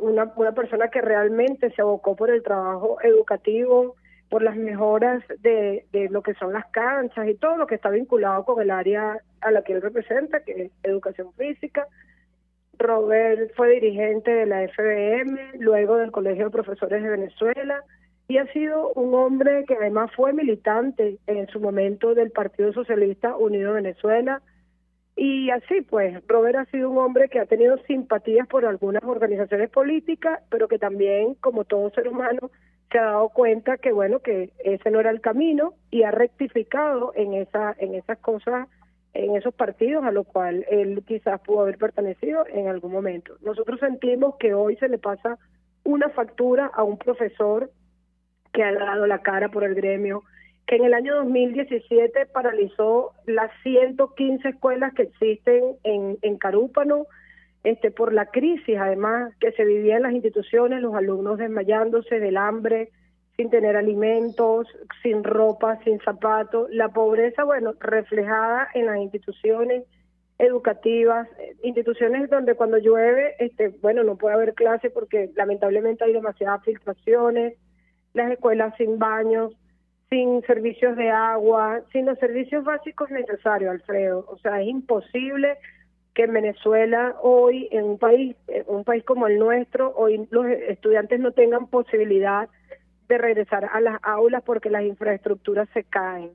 una persona que realmente se abocó por el trabajo educativo, por las mejoras de lo que son las canchas y todo lo que está vinculado con el área a la que él representa, que es educación física. Robert fue dirigente de la FBM, luego del Colegio de Profesores de Venezuela, y ha sido un hombre que además fue militante en su momento del Partido Socialista Unido de Venezuela. Y así pues, Robert ha sido un hombre que ha tenido simpatías por algunas organizaciones políticas, pero que también, como todo ser humano, se ha dado cuenta que bueno, que ese no era el camino, y ha rectificado en esas cosas, en esos partidos a los cuales él quizás pudo haber pertenecido en algún momento. Nosotros sentimos que hoy se le pasa una factura a un profesor que ha dado la cara por el gremio, que en el año 2017 paralizó las 115 escuelas que existen en Carúpano, por la crisis además que se vivía en las instituciones, los alumnos desmayándose del hambre, sin tener alimentos, sin ropa, sin zapatos, la pobreza, bueno, reflejada en las instituciones educativas, instituciones donde cuando llueve, bueno, no puede haber clase porque lamentablemente hay demasiadas filtraciones, las escuelas sin baños, sin servicios de agua, sin los servicios básicos necesarios, Alfredo. O sea, es imposible que en Venezuela hoy, en un país como el nuestro, hoy los estudiantes no tengan posibilidad de regresar a las aulas porque las infraestructuras se caen,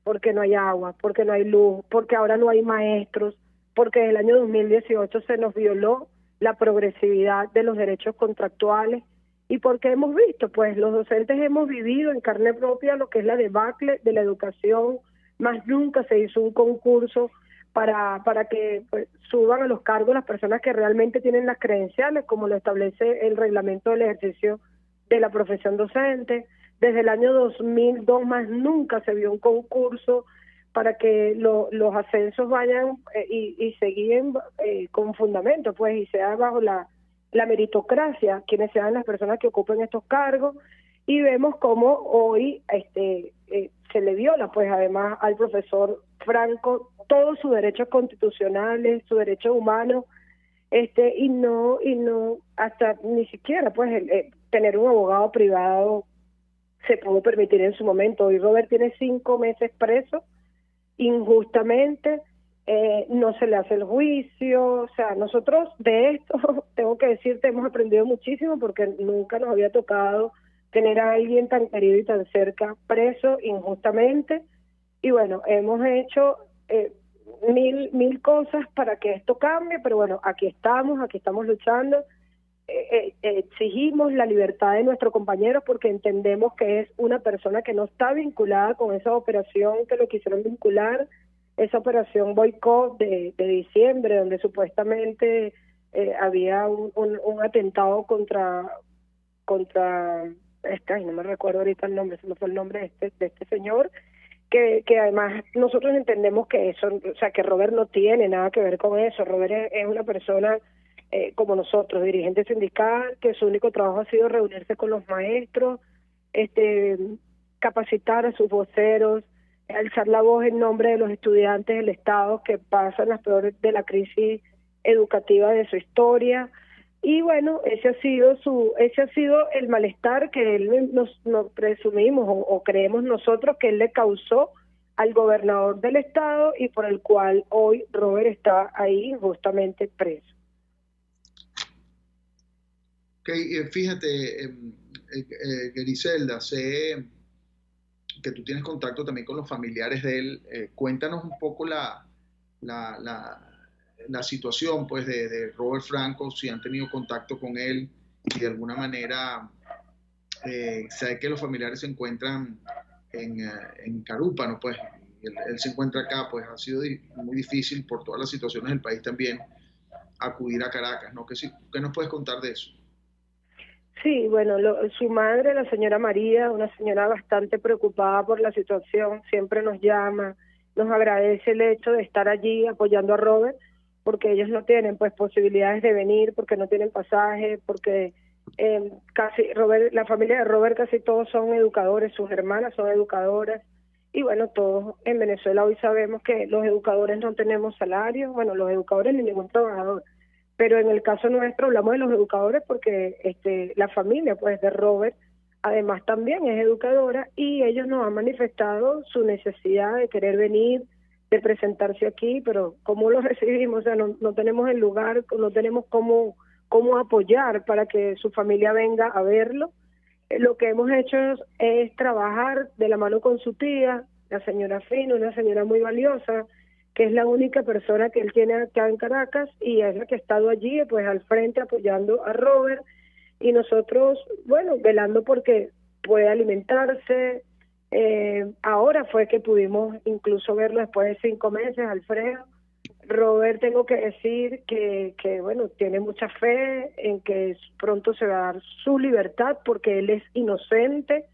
porque no hay agua, porque no hay luz, porque ahora no hay maestros, porque en el año 2018 se nos violó la progresividad de los derechos contractuales, y porque hemos visto, pues los docentes hemos vivido en carne propia lo que es la debacle de la educación, más nunca se hizo un concurso para que pues, suban a los cargos las personas que realmente tienen las credenciales, como lo establece el reglamento del ejercicio de la profesión docente. Desde el año 2002 más nunca se vio un concurso para que los ascensos vayan y se guíen con fundamento, pues, y sea bajo la meritocracia, quienes sean las personas que ocupen estos cargos, y vemos cómo hoy se le viola, pues, además al profesor Franco todos sus derechos constitucionales, sus derechos humanos, y no hasta ni siquiera, pues, tener un abogado privado se pudo permitir en su momento. Hoy Robert tiene 5 meses preso injustamente. No se le hace el juicio, o sea, nosotros de esto, tengo que decirte, hemos aprendido muchísimo porque nunca nos había tocado tener a alguien tan querido y tan cerca preso injustamente, y bueno, hemos hecho mil cosas para que esto cambie, pero bueno, aquí estamos luchando, exigimos la libertad de nuestro compañero porque entendemos que es una persona que no está vinculada con esa operación que lo quisieron vincular, esa operación boicot de diciembre, donde supuestamente había un atentado contra no me recuerdo ahorita el nombre, se me fue el nombre de este señor, que además nosotros entendemos que eso, o sea, que Robert no tiene nada que ver con eso. Robert es una persona como nosotros, dirigente sindical, que su único trabajo ha sido reunirse con los maestros, capacitar a sus voceros, alzar la voz en nombre de los estudiantes del Estado que pasan las peores de la crisis educativa de su historia. Y bueno, ese ha sido el malestar que él nos presumimos o creemos nosotros que él le causó al gobernador del Estado, y por el cual hoy Robert está ahí injustamente preso. Fíjate, Griselda, sé que tú tienes contacto también con los familiares de él. Cuéntanos un poco la situación, pues, de Robert Franco, si han tenido contacto con él y de alguna manera sé que los familiares se encuentran en Carúpano, pues, y él se encuentra acá, pues ha sido muy difícil por todas las situaciones del país también acudir a Caracas, ¿no? ¿Qué nos puedes contar de eso? Sí, bueno, su madre, la señora María, una señora bastante preocupada por la situación, siempre nos llama, nos agradece el hecho de estar allí apoyando a Robert, porque ellos no tienen pues posibilidades de venir, porque no tienen pasaje, porque la familia de Robert casi todos son educadores, sus hermanas son educadoras, y bueno, todos en Venezuela hoy sabemos que los educadores no tenemos salario, bueno, los educadores ni ningún trabajador, pero en el caso nuestro hablamos de los educadores porque la familia pues de Robert además también es educadora, y ellos nos han manifestado su necesidad de querer venir, de presentarse aquí, pero ¿cómo lo recibimos? O sea, no tenemos el lugar, no tenemos cómo apoyar para que su familia venga a verlo. Lo que hemos hecho es trabajar de la mano con su tía, la señora Fino, una señora muy valiosa, que es la única persona que él tiene acá en Caracas, y es la que ha estado allí, pues al frente apoyando a Robert, y nosotros, bueno, velando porque puede alimentarse. Ahora fue que pudimos incluso verlo después de 5 meses, Alfredo. Robert, tengo que decir que bueno, tiene mucha fe en que pronto se va a dar su libertad, porque él es inocente.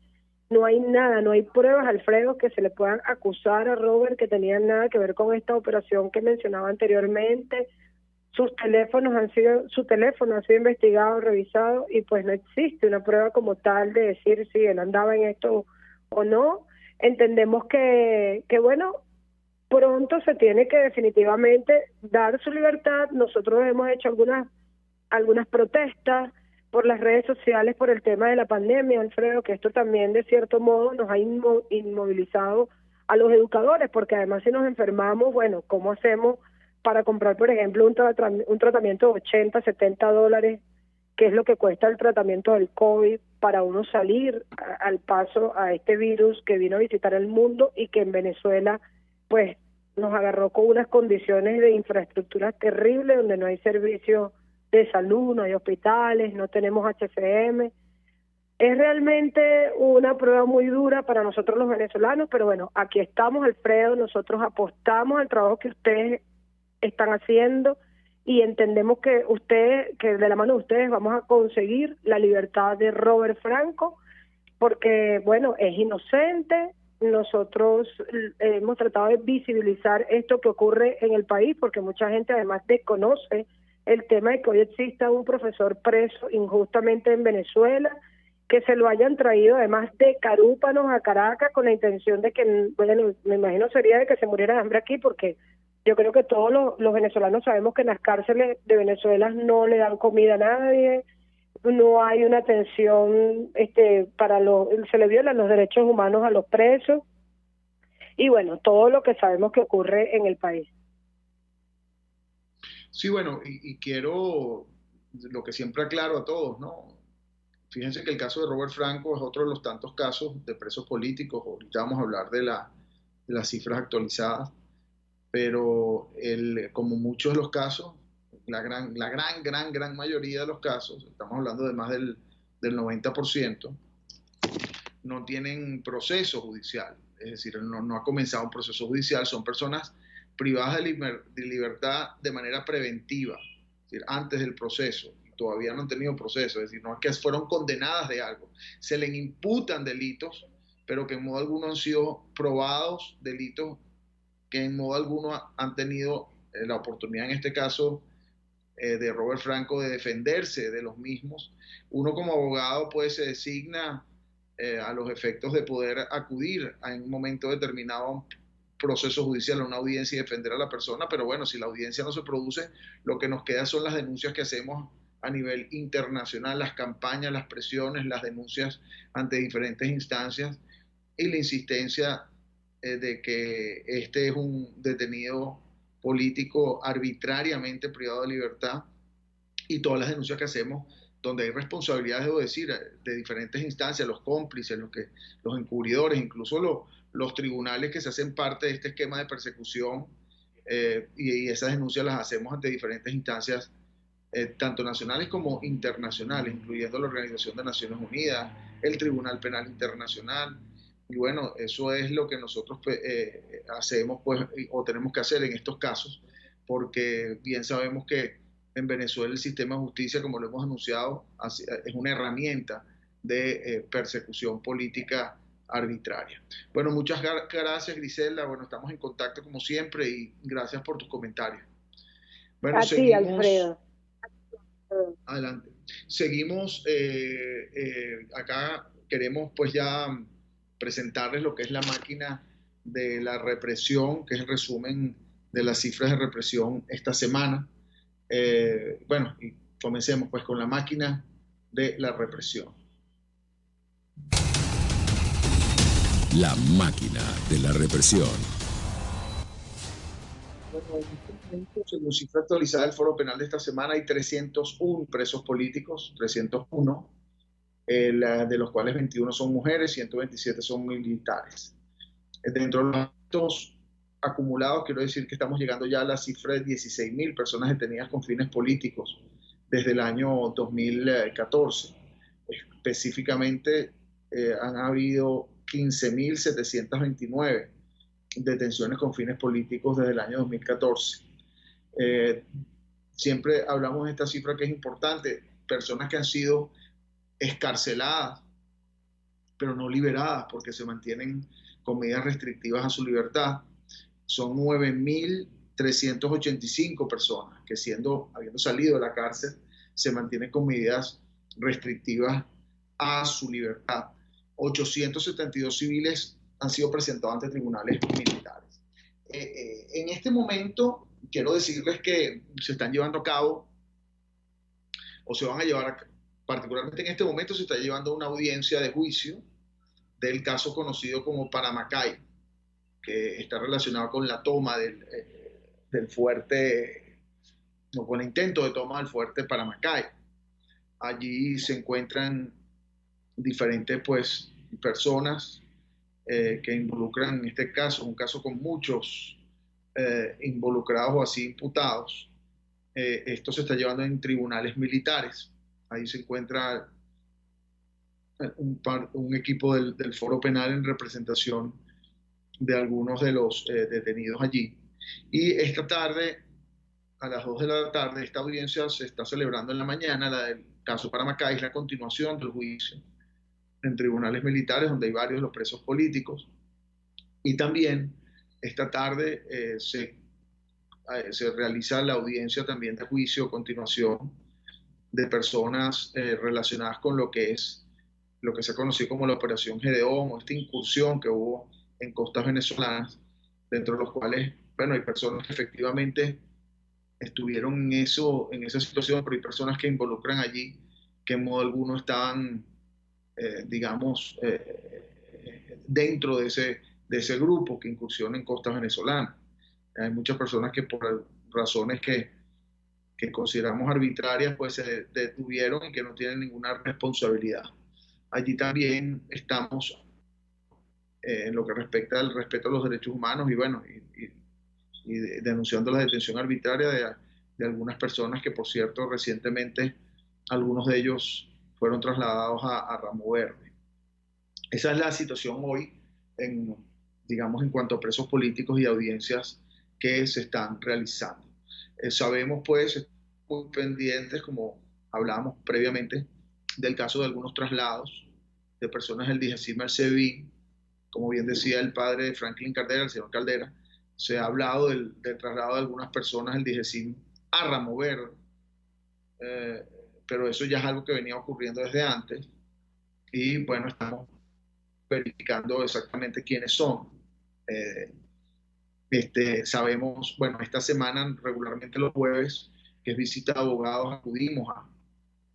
No hay nada, no hay pruebas, Alfredo, que se le puedan acusar a Robert que tenían nada que ver con esta operación que mencionaba anteriormente. Su teléfono ha sido investigado, revisado, y pues no existe una prueba como tal de decir si él andaba en esto o no. Entendemos que bueno, pronto se tiene que definitivamente dar su libertad. Nosotros hemos hecho algunas protestas por las redes sociales por el tema de la pandemia, Alfredo, que esto también de cierto modo nos ha inmovilizado a los educadores, porque además si nos enfermamos, bueno, ¿cómo hacemos para comprar, por ejemplo, un tratamiento de $80, $70, que es lo que cuesta el tratamiento del COVID, para uno salir al paso a este virus que vino a visitar el mundo y que en Venezuela pues nos agarró con unas condiciones de infraestructura terribles, donde no hay servicios de salud, no hay hospitales, no tenemos HCM? Es realmente una prueba muy dura para nosotros los venezolanos, pero bueno, aquí estamos, Alfredo, nosotros apostamos al trabajo que ustedes están haciendo, y entendemos que de la mano de ustedes vamos a conseguir la libertad de Robert Franco, porque bueno, es inocente. Nosotros hemos tratado de visibilizar esto que ocurre en el país, porque mucha gente además desconoce el tema de que hoy exista un profesor preso injustamente en Venezuela, que se lo hayan traído además de Carúpanos a Caracas con la intención de que, bueno, me imagino sería de que se muriera de hambre aquí, porque yo creo que todos los venezolanos sabemos que en las cárceles de Venezuela no le dan comida a nadie, no hay una atención se le violan los derechos humanos a los presos, y bueno, todo lo que sabemos que ocurre en el país. Sí, bueno, y quiero, lo que siempre aclaro a todos, ¿no? Fíjense que el caso de Robert Franco es otro de los tantos casos de presos políticos. Ahorita vamos a hablar de las cifras actualizadas, pero como muchos de los casos, la gran mayoría de los casos, estamos hablando de más del 90%, no tienen proceso judicial, es decir, no ha comenzado un proceso judicial, son personas privadas de libertad de manera preventiva, es decir, antes del proceso, y todavía no han tenido proceso, es decir, no es que fueron condenadas de algo, se les imputan delitos, pero que en modo alguno han sido probados, delitos que en modo alguno han tenido la oportunidad, en este caso de Robert Franco, de defenderse de los mismos. Uno como abogado pues se designa a los efectos de poder acudir en un momento determinado a un proceso judicial, a una audiencia, y defender a la persona, pero bueno, si la audiencia no se produce, lo que nos queda son las denuncias que hacemos a nivel internacional, las campañas, las presiones, las denuncias ante diferentes instancias, y la insistencia de que este es un detenido político arbitrariamente privado de libertad, y todas las denuncias que hacemos donde hay responsabilidades, debo decir, de diferentes instancias, los cómplices, los encubridores, incluso los tribunales que se hacen parte de este esquema de persecución, y esas denuncias las hacemos ante diferentes instancias, tanto nacionales como internacionales, incluyendo la Organización de Naciones Unidas, el Tribunal Penal Internacional. Y bueno, eso es lo que nosotros hacemos, pues, o tenemos que hacer en estos casos, porque bien sabemos que en Venezuela el sistema de justicia, como lo hemos anunciado, es una herramienta de persecución política arbitraria. Bueno, muchas gracias, Griselda. Bueno, estamos en contacto como siempre, y gracias por tus comentarios. Bueno, ti, Alfredo. Adelante. Seguimos acá. Queremos pues ya presentarles lo que es la máquina de la represión, que es el resumen de las cifras de represión esta semana. Bueno, y comencemos pues con la máquina de la represión. la máquina de la represión. Bueno, en este momento, según cifra actualizada del Foro Penal de esta semana, hay 301 presos políticos, 301, de los cuales 21 son mujeres, 127 son militares. Dentro de los actos acumulados, quiero decir que estamos llegando ya a la cifra de 16.000 personas detenidas con fines políticos desde el año 2014. Específicamente, han habido 15.729 detenciones con fines políticos desde el año 2014. Siempre hablamos de esta cifra que es importante, personas que han sido excarceladas, pero no liberadas porque se mantienen con medidas restrictivas a su libertad. Son 9.385 personas que habiendo salido de la cárcel, se mantienen con medidas restrictivas a su libertad. 872 civiles han sido presentados ante tribunales militares. En este momento, quiero decirles que se están llevando a cabo, o se van a llevar a cabo, particularmente en este momento se está llevando una audiencia de juicio del caso conocido como Paramacay, que está relacionado con la toma del fuerte, o con el intento de toma del fuerte Paramacay. Allí se encuentran diferentes personas que involucran, en este caso, un caso con muchos involucrados o así imputados. Esto se está llevando en tribunales militares. Ahí se encuentra un equipo del Foro Penal en representación de algunos de los detenidos allí. Y esta tarde, a las 2 de la tarde, esta audiencia se está celebrando en la mañana, la del caso Paramacay, es la continuación del juicio en tribunales militares, donde hay varios de los presos políticos. Y también esta tarde se realiza la audiencia también de juicio a continuación de personas relacionadas con lo que se ha conocido como la Operación Gedeón, o esta incursión que hubo en costas venezolanas, dentro de los cuales, bueno, hay personas que efectivamente estuvieron en esa situación, pero hay personas que involucran allí que en modo alguno estaban, dentro de ese grupo que incursiona en costas venezolanas. Hay muchas personas que por razones que consideramos arbitrarias, pues se detuvieron y que no tienen ninguna responsabilidad. Allí también estamos en lo que respecta al respeto a los derechos humanos y denunciando la detención arbitraria de algunas personas que, por cierto, recientemente algunos de ellos fueron trasladados a Ramo Verde. Esa es la situación hoy en cuanto a presos políticos y audiencias que se están realizando. Sabemos, pues, muy pendientes, como hablábamos previamente, del caso de algunos traslados de personas del DIJESIM al SEBIN. Como bien decía el padre de Franklin Caldera, el señor Caldera, se ha hablado del traslado de algunas personas del DIJESIM a Ramo Verde, pero eso ya es algo que venía ocurriendo desde antes, y bueno, estamos verificando exactamente quiénes son. Sabemos, bueno, esta semana regularmente los jueves, que es visita de abogados, acudimos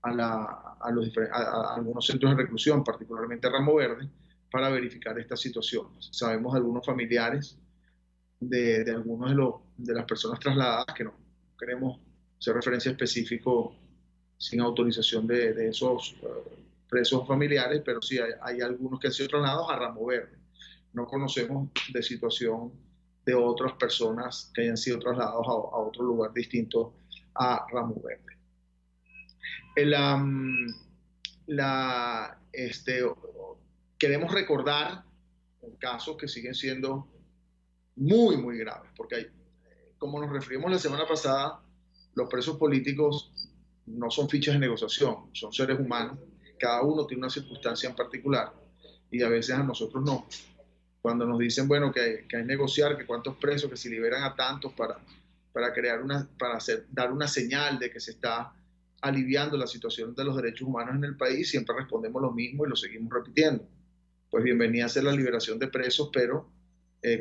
a algunos centros de reclusión, particularmente a Ramo Verde, para verificar estas situaciones. Sabemos de algunos familiares de algunos de las personas trasladadas, que no queremos hacer referencia específica sin autorización de esos presos familiares, pero sí hay algunos que han sido trasladados a Ramo Verde. No conocemos de situación de otras personas que hayan sido trasladados a otro lugar distinto a Ramo Verde. Queremos recordar casos que siguen siendo muy, muy graves, porque como nos referimos la semana pasada, los presos políticos no son fichas de negociación, son seres humanos, cada uno tiene una circunstancia en particular, y a veces a nosotros no. Cuando nos dicen, bueno, que hay que negociar, que cuántos presos, que si liberan a tantos para dar una señal de que se está aliviando la situación de los derechos humanos en el país, siempre respondemos lo mismo y lo seguimos repitiendo. Pues bienvenida sea la liberación de presos, pero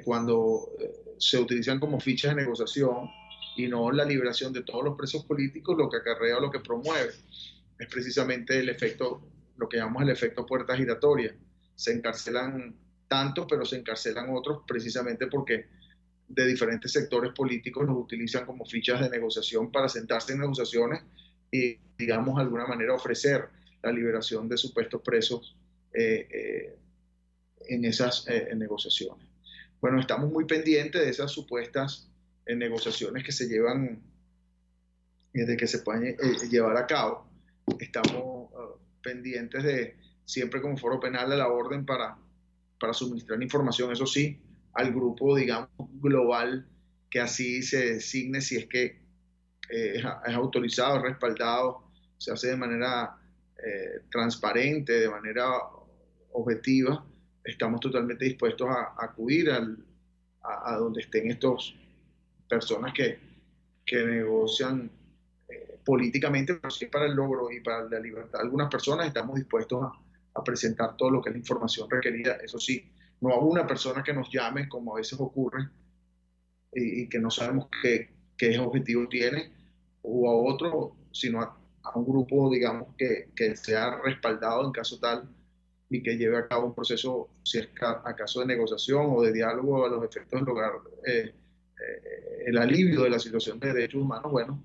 cuando se utilizan como fichas de negociación y no la liberación de todos los presos políticos, lo que acarrea o lo que promueve es precisamente el efecto, lo que llamamos el efecto puerta giratoria. Se encarcelan tantos, pero se encarcelan otros precisamente porque de diferentes sectores políticos los utilizan como fichas de negociación para sentarse en negociaciones y, digamos, de alguna manera ofrecer la liberación de supuestos presos en esas negociaciones. Bueno, estamos muy pendientes de esas supuestas negociaciones que se llevan, de que se pueden llevar a cabo. Estamos pendientes de, siempre como foro penal, de la orden para suministrar información, eso sí, al grupo, digamos, global, que así se designe, si es que es autorizado, es respaldado, se hace de manera transparente, de manera objetiva. Estamos totalmente dispuestos a acudir a donde estén estas personas que negocian políticamente, pero sí para el logro y para la libertad de algunas personas. Estamos dispuestos a presentar todo lo que es la información requerida. Eso sí, no a una persona que nos llame, como a veces ocurre, y que no sabemos qué objetivo tiene, o a otro, sino a un grupo, digamos, que sea respaldado en caso tal y que lleve a cabo un proceso, si es acaso de negociación o de diálogo, a los efectos de lograr el alivio de la situación de derechos humanos. Bueno,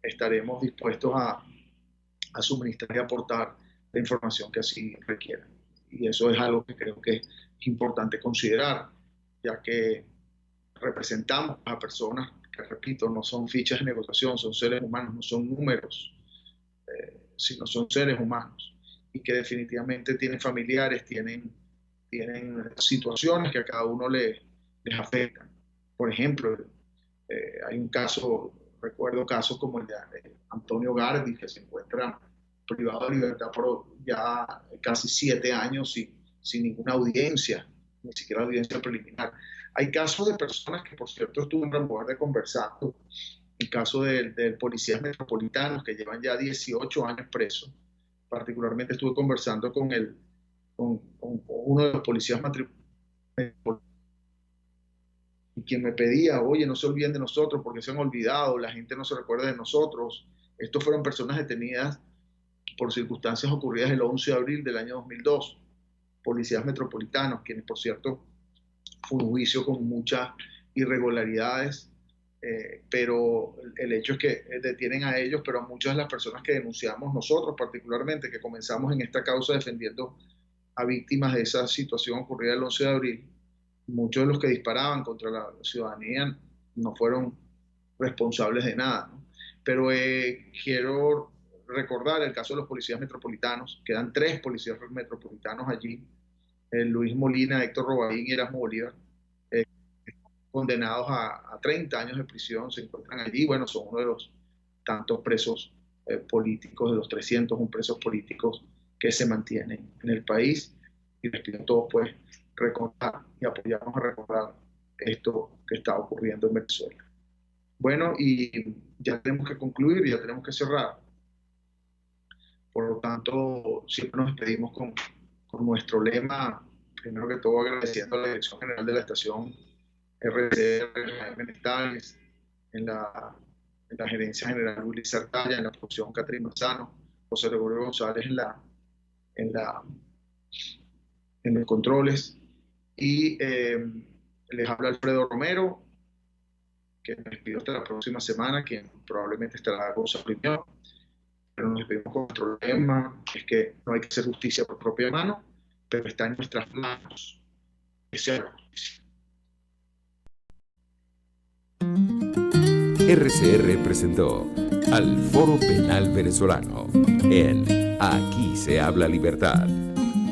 estaremos dispuestos a suministrar y aportar la información que así requiera. Y eso es algo que creo que es importante considerar, ya que representamos a personas que, repito, no son fichas de negociación, son seres humanos, no son números, sino son seres humanos, y que definitivamente tienen familiares, tienen situaciones que a cada uno les afectan. Por ejemplo, hay un caso, recuerdo casos como el de Antonio Gardi, que se encuentra privado de libertad por ya casi 7 años sin ninguna audiencia, ni siquiera audiencia preliminar. Hay casos de personas que, por cierto, estuve en Ramboarde conversando, el caso de policías metropolitanos que llevan ya 18 años presos. Particularmente estuve conversando con uno de los policías metropolitanos, y quien me pedía, oye, no se olviden de nosotros porque se han olvidado, la gente no se recuerda de nosotros. Estos fueron personas detenidas por circunstancias ocurridas el 11 de abril del año 2002, policías metropolitanos, quienes, por cierto, fue un juicio con muchas irregularidades, pero el hecho es que detienen a ellos, pero a muchas de las personas que denunciamos nosotros, particularmente, que comenzamos en esta causa defendiendo a víctimas de esa situación ocurrida el 11 de abril, muchos de los que disparaban contra la ciudadanía no fueron responsables de nada, ¿no? Pero quiero recordar el caso de los policías metropolitanos. Quedan 3 policías metropolitanos allí, Luis Molina, Héctor Robaín y Erasmo Bolívar, condenados a 30 años de prisión, se encuentran allí. Bueno, son uno de los tantos presos políticos, de los 301 presos políticos que se mantienen en el país, y les pido a todos, pues, recordar y apoyarnos a recordar esto que está ocurriendo en Venezuela. Bueno, y ya tenemos que concluir, ya tenemos que cerrar. Por lo tanto, siempre nos despedimos con nuestro lema, primero que todo agradeciendo a la Dirección General de la Estación RCR, Jaime Nestales, en la Gerencia General Willy Sartaya, en la producción Catherine Manzano, José Gregorio González en los controles, y les habla Alfredo Romero, que me despido hasta la próxima semana, quien probablemente estará con su opinión. Pero nos despedimos con nuestro lema, que es que no hay que hacer justicia por propia mano, pero está en nuestras manos que se haga justicia. RCR presentó al Foro Penal Venezolano en Aquí se habla libertad.